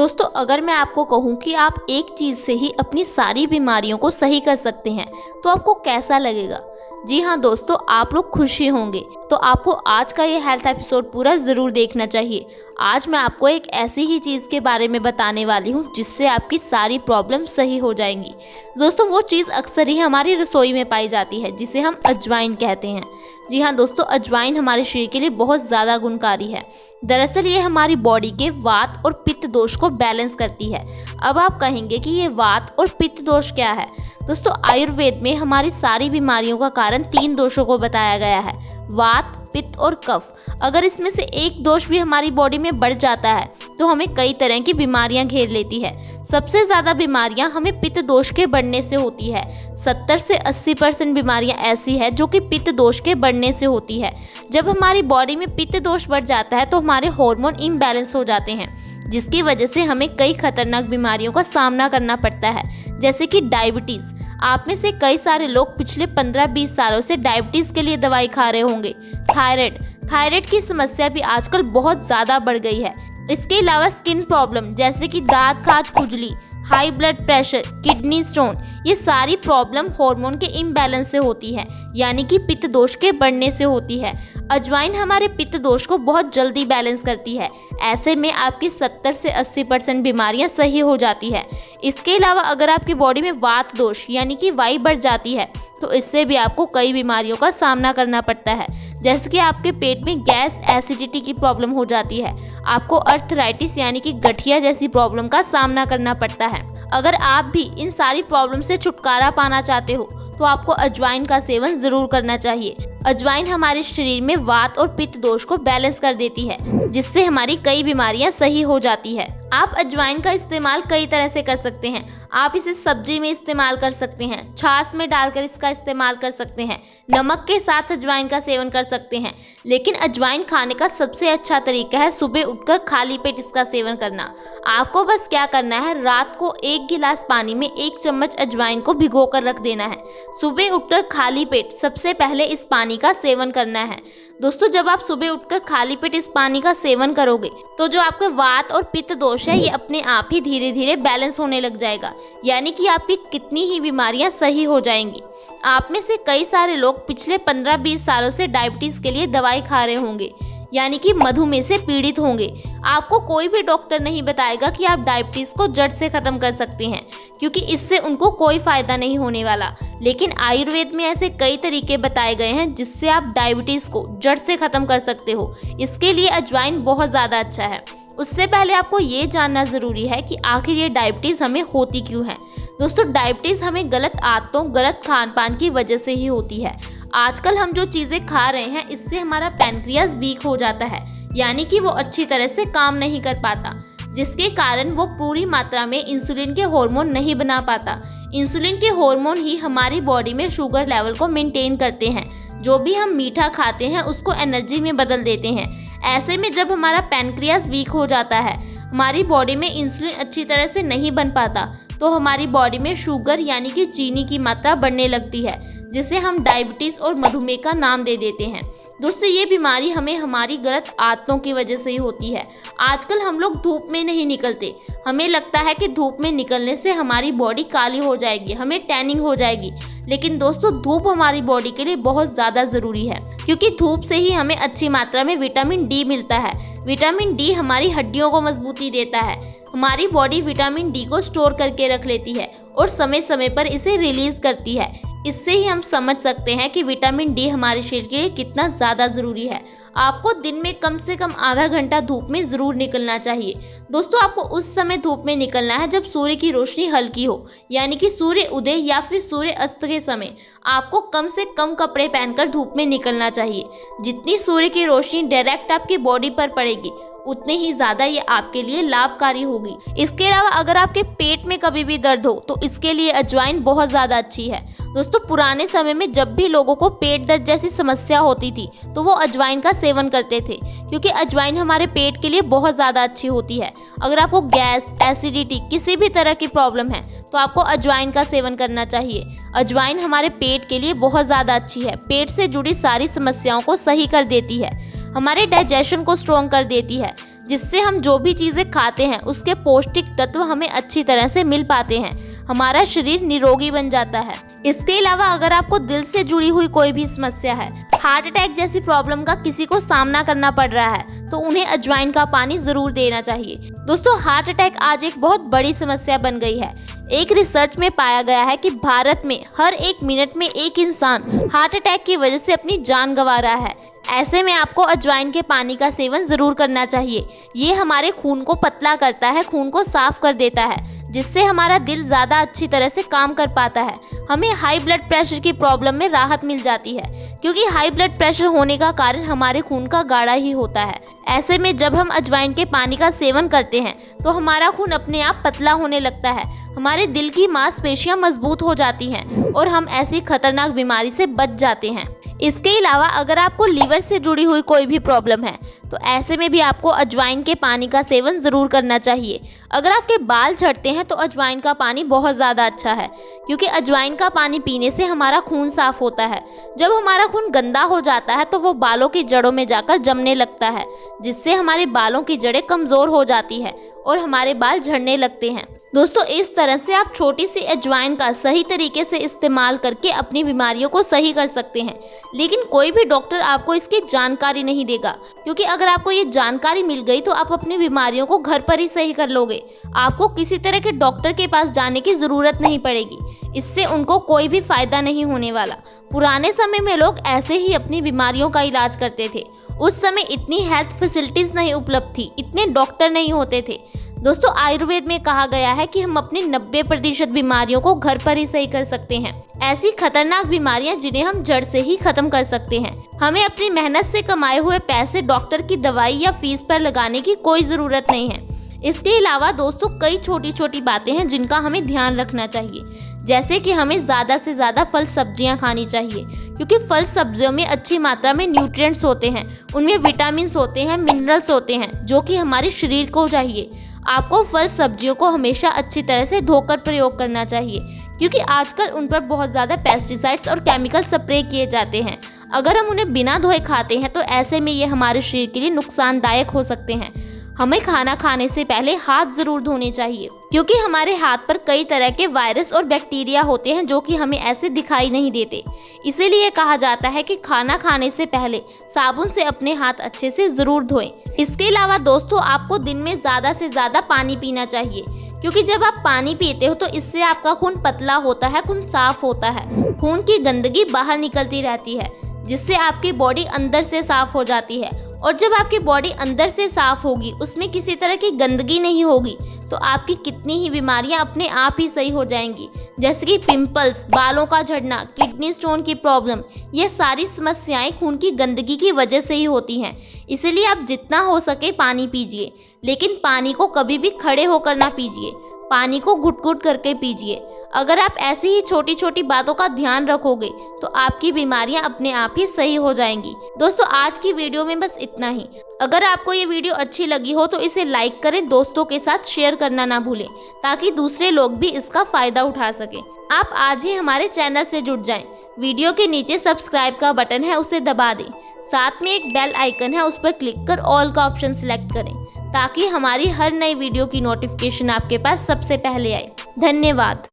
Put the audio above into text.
दोस्तों, अगर मैं आपको कहूँ कि आप एक चीज़ से ही अपनी सारी बीमारियों को सही कर सकते हैं तो आपको कैसा लगेगा? जी हाँ दोस्तों, आप लोग खुशी होंगे। तो आपको आज का ये हेल्थ एपिसोड पूरा ज़रूर देखना चाहिए। आज मैं आपको एक ऐसी ही चीज़ के बारे में बताने वाली हूँ जिससे आपकी सारी प्रॉब्लम सही हो जाएंगी। दोस्तों, वो चीज़ अक्सर ही हमारी रसोई में पाई जाती है जिसे हम अजवाइन कहते हैं। जी हाँ दोस्तों, अजवाइन हमारे शरीर के लिए बहुत ज़्यादा गुणकारी है। दरअसल ये हमारी बॉडी के वात और पित्त दोष को बैलेंस करती है। अब आप कहेंगे कि ये वात और पित्त दोष क्या है? दोस्तों, आयुर्वेद में हमारी सारी बीमारियों का कारण 3 दोषों को बताया गया है, वात, पित्त और कफ। अगर इसमें से एक दोष भी हमारी बॉडी में बढ़ जाता है तो हमें कई तरह की बीमारियां घेर लेती है। सबसे ज़्यादा बीमारियां हमें पित्त दोष के बढ़ने से होती है। 70 से 80% बीमारियां ऐसी है जो कि पित्त दोष के बढ़ने से होती है। जब हमारी बॉडी में पित्त दोष बढ़ जाता है तो हमारे हार्मोन इम्बैलेंस हो जाते हैं, जिसकी वजह से हमें कई खतरनाक बीमारियों का सामना करना पड़ता है, जैसे कि डायबिटीज़। आप में से कई सारे लोग पिछले 15-20 सालों से डायबिटीज़ के लिए दवाई खा रहे होंगे। थायराइड की समस्या भी आजकल बहुत ज़्यादा बढ़ गई है। इसके अलावा स्किन प्रॉब्लम जैसे कि दांत खाज, खुजली, high blood pressure, kidney stone, ये सारी प्रॉब्लम हार्मोन के इम्बैलेंस से होती है, यानी कि पित्त दोष के बढ़ने से होती है। अजवाइन हमारे पित्त दोष को बहुत जल्दी बैलेंस करती है। ऐसे में आपकी 70 से 80% बीमारियां सही हो जाती है। इसके अलावा अगर आपकी बॉडी में वात दोष यानी कि वायु बढ़ जाती है तो इससे भी आपको कई बीमारियों का सामना करना पड़ता है, जैसे कि आपके पेट में गैस, एसिडिटी की प्रॉब्लम हो जाती है। आपको अर्थराइटिस यानी कि गठिया जैसी प्रॉब्लम का सामना करना पड़ता है। अगर आप भी इन सारी प्रॉब्लम से छुटकारा पाना चाहते हो तो आपको अजवाइन का सेवन जरूर करना चाहिए। अजवाइन हमारे शरीर में वात और पित्त दोष को बैलेंस कर देती है, जिससे हमारी कई बीमारियां सही हो जाती है। आप अजवाइन का इस्तेमाल कई तरह से कर सकते हैं। आप इसे सब्जी में इस्तेमाल कर सकते हैं, छाछ में डालकर इसका इस्तेमाल कर सकते हैं, नमक के साथ अजवाइन का सेवन कर सकते हैं। लेकिन अजवाइन खाने का सबसे अच्छा तरीका है सुबह उठकर खाली पेट इसका सेवन करना। आपको बस क्या करना है, रात को 1 गिलास पानी में 1 चम्मच अजवाइन को भिगो कर रख देना है। सुबह उठकर खाली पेट सबसे पहले इस पानी का सेवन करना है। दोस्तों, जब आप सुबह उठकर खाली पेट इस पानी का सेवन करोगे तो जो आपके वात और पित्त दोष है ये अपने आप ही धीरे धीरे बैलेंस होने लग जाएगा, यानी कि आपकी कितनी ही बीमारियां सही हो जाएंगी। आप में से कई सारे लोग पिछले 15-20 सालों से डायबिटीज़ के लिए दवाई खा रहे होंगे, यानी कि मधुमेह से पीड़ित होंगे। आपको कोई भी डॉक्टर नहीं बताएगा कि आप डायबिटीज़ को जड़ से ख़त्म कर सकते हैं, क्योंकि इससे उनको कोई फ़ायदा नहीं होने वाला। लेकिन आयुर्वेद में ऐसे कई तरीके बताए गए हैं जिससे आप डायबिटीज़ को जड़ से ख़त्म कर सकते हो। इसके लिए अजवाइन बहुत ज़्यादा अच्छा है। उससे पहले आपको ये जानना ज़रूरी है कि आखिर ये डायबिटीज़ हमें होती क्यों है। दोस्तों, डायबिटीज़ हमें गलत आदतों, गलत खान पान की वजह से ही होती है। आजकल हम जो चीज़ें खा रहे हैं इससे हमारा पैनक्रियाज वीक हो जाता है, यानी कि वो अच्छी तरह से काम नहीं कर पाता, जिसके कारण वो पूरी मात्रा में इंसुलिन के हार्मोन नहीं बना पाता। इंसुलिन के हार्मोन ही हमारी बॉडी में शुगर लेवल को मेंटेन करते हैं। जो भी हम मीठा खाते हैं उसको एनर्जी में बदल देते हैं। ऐसे में जब हमारा पैनक्रियाज वीक हो जाता है, हमारी बॉडी में इंसुलिन अच्छी तरह से नहीं बन पाता, तो हमारी बॉडी में शुगर यानी कि चीनी की मात्रा बढ़ने लगती है, जिसे हम डायबिटीज़ और मधुमेह का नाम दे देते हैं। दोस्तों, ये बीमारी हमें हमारी गलत आदतों की वजह से ही होती है। आजकल हम लोग धूप में नहीं निकलते। हमें लगता है कि धूप में निकलने से हमारी बॉडी काली हो जाएगी, हमें टैनिंग हो जाएगी। लेकिन दोस्तों, धूप हमारी बॉडी के लिए बहुत ज़्यादा ज़रूरी है, क्योंकि धूप से ही हमें अच्छी मात्रा में विटामिन डी मिलता है। विटामिन डी हमारी हड्डियों को मजबूती देता है। हमारी बॉडी विटामिन डी को स्टोर करके रख लेती है और समय समय पर इसे रिलीज करती है। इससे ही हम समझ सकते हैं कि विटामिन डी हमारे शरीर के लिए कितना ज़्यादा ज़रूरी है। आपको दिन में कम से कम आधा घंटा धूप में ज़रूर निकलना चाहिए। दोस्तों, आपको उस समय धूप में निकलना है जब सूर्य की रोशनी हल्की हो, यानी कि सूर्य उदय या फिर सूर्य अस्त के समय। आपको कम से कम कपड़े पहनकर धूप में निकलना चाहिए। जितनी सूर्य की रोशनी डायरेक्ट आपकी बॉडी पर पड़ेगी उतनी ही ज़्यादा ये आपके लिए लाभकारी होगी। इसके अलावा अगर आपके पेट में कभी भी दर्द हो तो इसके लिए अजवाइन बहुत ज़्यादा अच्छी है। दोस्तों, पुराने समय में जब भी लोगों को पेट दर्द जैसी समस्या होती थी तो वो अजवाइन का सेवन करते थे, क्योंकि अजवाइन हमारे पेट के लिए बहुत ज़्यादा अच्छी होती है। अगर आपको गैस, एसिडिटी, किसी भी तरह की प्रॉब्लम है तो आपको अजवाइन का सेवन करना चाहिए। अजवाइन हमारे पेट के लिए बहुत ज़्यादा अच्छी है। पेट से जुड़ी सारी समस्याओं को सही कर देती है, हमारे डाइजेशन को स्ट्रॉन्ग कर देती है। जिससे हम जो भी चीज़ें खाते हैं उसके पौष्टिक तत्व हमें अच्छी तरह से मिल पाते हैं, हमारा शरीर निरोगी बन जाता है। इसके अलावा अगर आपको दिल से जुड़ी हुई कोई भी समस्या है, हार्ट अटैक जैसी प्रॉब्लम का किसी को सामना करना पड़ रहा है, तो उन्हें अजवाइन का पानी जरूर देना चाहिए। दोस्तों, हार्ट अटैक आज एक बहुत बड़ी समस्या बन गई है। एक रिसर्च में पाया गया है कि भारत में हर 1 मिनट में एक इंसान हार्ट अटैक की वजह से अपनी जान गंवा रहा है। ऐसे में आपको अजवाइन के पानी का सेवन जरूर करना चाहिए। ये हमारे खून को पतला करता है, खून को साफ कर देता है, जिससे हमारा दिल ज़्यादा अच्छी तरह से काम कर पाता है। हमें हाई ब्लड प्रेशर की प्रॉब्लम में राहत मिल जाती है, क्योंकि हाई ब्लड प्रेशर होने का कारण हमारे खून का गाढ़ा ही होता है। ऐसे में जब हम अजवाइन के पानी का सेवन करते हैं तो हमारा खून अपने आप पतला होने लगता है, हमारे दिल की मांसपेशियां मजबूत हो जाती हैं और हम ऐसी खतरनाक बीमारी से बच जाते हैं। इसके अलावा अगर आपको लीवर से जुड़ी हुई कोई भी प्रॉब्लम है तो ऐसे में भी आपको अजवाइन के पानी का सेवन ज़रूर करना चाहिए। अगर आपके बाल झड़ते हैं तो अजवाइन का पानी बहुत ज़्यादा अच्छा है, क्योंकि अजवाइन का पानी पीने से हमारा खून साफ होता है। जब हमारा खून गंदा हो जाता है तो वो बालों की जड़ों में जाकर जमने लगता है, जिससे हमारे बालों की जड़ें कमज़ोर हो जाती है और हमारे बाल झड़ने लगते हैं। दोस्तों, इस तरह से आप छोटी सी अजवाइन का सही तरीके से इस्तेमाल करके अपनी बीमारियों को सही कर सकते हैं। लेकिन कोई भी डॉक्टर आपको इसकी जानकारी नहीं देगा, क्योंकि अगर आपको ये जानकारी मिल गई तो आप अपनी बीमारियों को घर पर ही सही कर लोगे। आपको किसी तरह के डॉक्टर के पास जाने की ज़रूरत नहीं पड़ेगी, इससे उनको कोई भी फ़ायदा नहीं होने वाला। पुराने समय में लोग ऐसे ही अपनी बीमारियों का इलाज करते थे। उस समय इतनी हेल्थ फैसिलिटीज़ नहीं उपलब्ध थी, इतने डॉक्टर नहीं होते थे। दोस्तों, आयुर्वेद में कहा गया है कि हम अपनी 90% बीमारियों को घर पर ही सही कर सकते हैं। ऐसी खतरनाक बीमारियां जिन्हें हम जड़ से ही खत्म कर सकते हैं। हमें अपनी मेहनत से कमाए हुए पैसे डॉक्टर की दवाई या फीस पर लगाने की कोई ज़रूरत नहीं है। इसके अलावा दोस्तों, कई छोटी छोटी बातें हैं जिनका हमें ध्यान रखना चाहिए, जैसे कि हमें ज़्यादा से ज़्यादा फल सब्जियां खानी चाहिए, क्योंकि फल सब्जियों में अच्छी मात्रा में न्यूट्रिएंट्स होते हैं, उनमें विटामिन्स होते हैं, मिनरल्स होते हैं, जो कि हमारे शरीर को चाहिए। आपको फल सब्जियों को हमेशा अच्छी तरह से धोकर प्रयोग करना चाहिए, क्योंकि आजकल उन पर बहुत ज़्यादा पेस्टिसाइड्स और केमिकल स्प्रे किए जाते हैं। अगर हम उन्हें बिना धोए खाते हैं तो ऐसे में ये हमारे शरीर के लिए नुकसानदायक हो सकते हैं। हमें खाना खाने से पहले हाथ ज़रूर धोने चाहिए, क्योंकि हमारे हाथ पर कई तरह के वायरस और बैक्टीरिया होते हैं जो कि हमें ऐसे दिखाई नहीं देते। इसीलिए कहा जाता है कि खाना खाने से पहले साबुन से अपने हाथ अच्छे से ज़रूर धोएं। इसके अलावा दोस्तों, आपको दिन में ज़्यादा से ज़्यादा पानी पीना चाहिए, क्योंकि जब आप पानी पीते हो तो इससे आपका खून पतला होता है, खून साफ होता है, खून की गंदगी बाहर निकलती रहती है, जिससे आपकी बॉडी अंदर से साफ हो जाती है। और जब आपकी बॉडी अंदर से साफ होगी, उसमें किसी तरह की गंदगी नहीं होगी, तो आपकी कितनी ही बीमारियां अपने आप ही सही हो जाएंगी, जैसे कि पिंपल्स, बालों का झड़ना, किडनी स्टोन की प्रॉब्लम। ये सारी समस्याएं खून की गंदगी की वजह से ही होती हैं। इसलिए आप जितना हो सके पानी पीजिए, लेकिन पानी को कभी भी खड़े होकर ना पीजिए, पानी को घुट-घुट करके पीजिए। अगर आप ऐसी ही छोटी छोटी बातों का ध्यान रखोगे तो आपकी बीमारियां अपने आप ही सही हो जाएंगी। दोस्तों, आज की वीडियो में बस इतना ही। अगर आपको ये वीडियो अच्छी लगी हो तो इसे लाइक करें, दोस्तों के साथ शेयर करना ना भूलें, ताकि दूसरे लोग भी इसका फ़ायदा उठा सकें। आप आज ही हमारे चैनल से जुड़ जाएं। वीडियो के नीचे सब्सक्राइब का बटन है, उसे दबा दें। साथ में एक बेल आइकन है, उस पर क्लिक कर ऑल का ऑप्शन सिलेक्ट करें, ताकि हमारी हर नई वीडियो की नोटिफिकेशन आपके पास सबसे पहले आए। धन्यवाद।